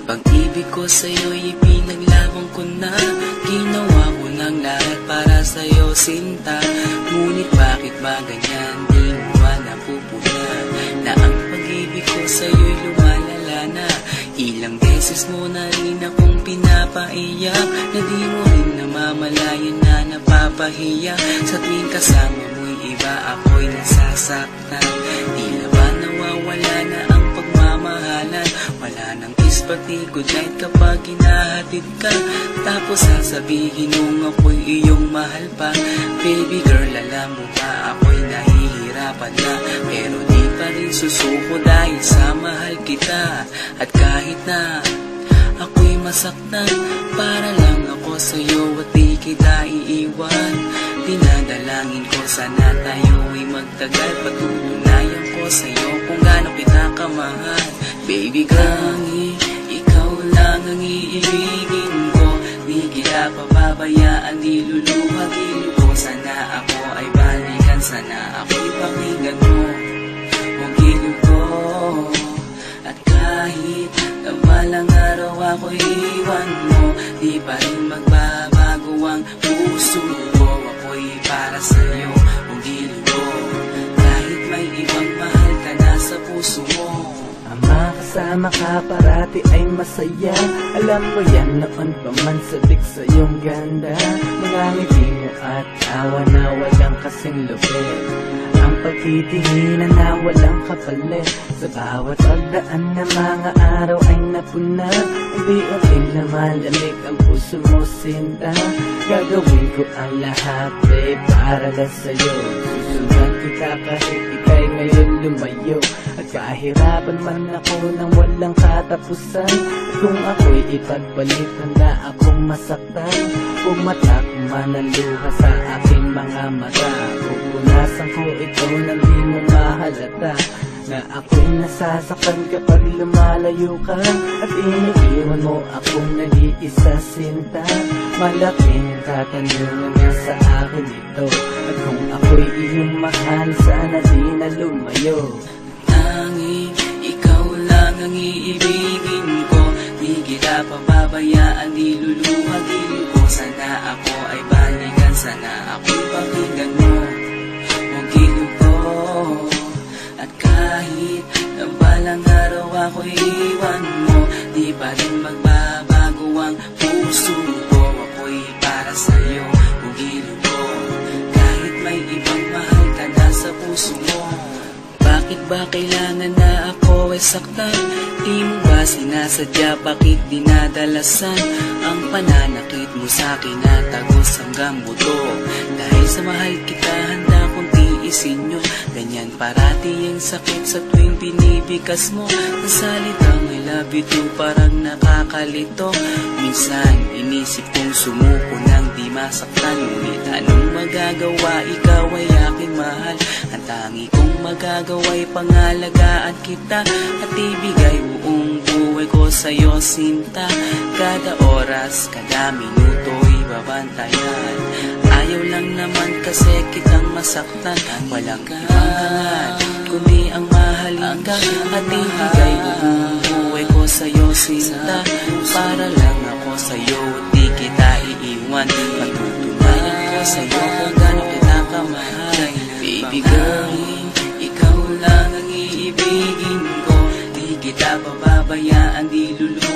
Pag-ibig ko sa'yo'y ipinaglaban ko na. Ginawa ko ng lahat para sa'yo, sinta. Ngunit bakit ba ganyan? Di mo ba napupunan na ang pag-ibig ko sa'yo'y lumalala na? Ilang beses mo na rin akong pinapaiyak, na di mo rin namamalayan na napapahiya. Sa tuwing kasama mo'y iba, ako'y nasasaktan. Tila ba nawawala na ang pagmamahalan? Wala nang pati good night kapag hinahatid ka. Tapos sasabihin nung ako'y iyong mahal pa. Baby girl, alam mo ba ako'y nahihirapan na, pero di pa rin susuko dahil sa mahal kita. At kahit na ako'y masaktan, para lang ako sa'yo at di kita iiwan. Dinadalangin ko sana tayo'y magtagal. Patutunayan ko sa'yo kung gaano kita kamahal. Baby girl, ikaw lang ang iibigin ko. Di kita pababayaan, di luluha, di luko. Sana ako ay balikan, sana ako'y pakinggan mo. Huwag gilid ko. At kahit na balang araw ako'y iwan mo, di pa rin magbabago ang puso ko. Ako'y para sa'yo, huwag gilid ko. Kahit may ibang mahal ka na sa puso mo. Ang makasama ka parati ay masaya. Alam mo yan, noon pa man sabik sa iyong ganda. Mga ngiti mo at tawa na walang kasing lupit. Ang pagtitihinan na walang kapalit. Sa bawat pagdaan na mga araw ay napuna. Unti-unting lumalamig ang puso mo, sinta. Gagawin ko ang lahat, babe, para lang sa'yo. Susundan kita kahit ika'y ngayon lumayo. At kahirapan man ako nang walang katapusan. At kung ako'y ipagbalik, handa akong masaktan. Pumatakman ang luha sa aking mga mata. Pupunasan ko ito nang di mo mahalata, na ako'y nasasaktan kapag lumalayo ka. At iniiwan mo akong nag-iisa, sinta. Malaking katanungan nga sa akin ito. At kung ako'y iyong mahal, sana di na lumayo. Tanging ikaw lang ang iibigin ko. Di kita pababayaan, di luluha, di luko. Sana ako ay balikan, sana ako'y pakinggan mo. Huwag gilid ko. At kahit na balang araw ako'y iwan mo, di pa rin magbabago ang puso ko. Ako'y para sa'yo, huwag gilid ko. Kahit may ibang mahal ka na sa puso mo. Bakit ba kailangan na ako ay saktan? Di mo ba sinasadya, bakit dinadalasan? Ang pananakit mo sa'kin na tagos hanggang buto. Dahil sa mahal kita, handa kong tiisin yun. Ganyan parati ang sakit sa tuwing binibigas mo. Ang salitang I love you too parang nakakalito. Minsan inisip kong sumuko nang di masaktan. Ngunit anong magagawa, ikaw ay aking mahal. Ang tangi kong magagawa'y pangalagaan kita. At ibigay buong buhay ko sa'yo, sinta. Kada oras, kada minuto'y babantayan. Ayaw lang naman kasi kitang masaktan. Walang ibang hangal, kundi ang mahalin ka. At ibigay buong buhay ko sa'yo, sinta. Para lang ako sa'yo at di kita iiwan. Matutunayan ko sa'yo kung gaano kita kamahal. Baby girl, ikaw lang ang iibigin ko. Di kita pababayaan, di lulu